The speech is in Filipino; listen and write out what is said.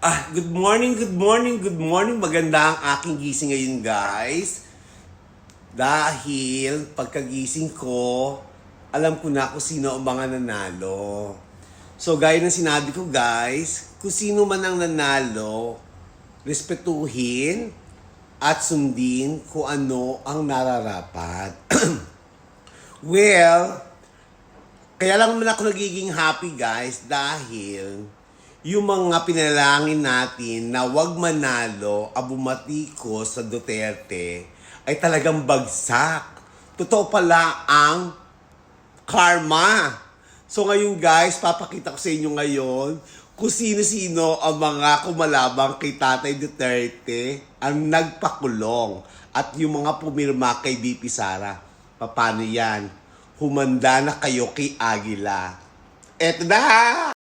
Good morning, good morning, good morning. Maganda ang aking gising ngayon, guys. Dahil pagkagising ko, alam ko na kung sino ang mga nanalo. So, gaya ng sinabi ko, guys, kung sino man ang nanalo, respetuhin at sundin kung ano ang nararapat. Well, kaya lang naman ako nagiging happy, guys, dahil yung mga pinalangin natin na wag manalo abumati sa Duterte ay talagang bagsak. Totoo pala ang karma. So ngayon, guys, papakita ko sa inyo ngayon kung sino-sino ang mga kumalabang kay Tatay Duterte ang nagpakulong at yung mga pumirma kay BP Sara. Paano yan? Humanda na kayo kay Aguila. Eto na!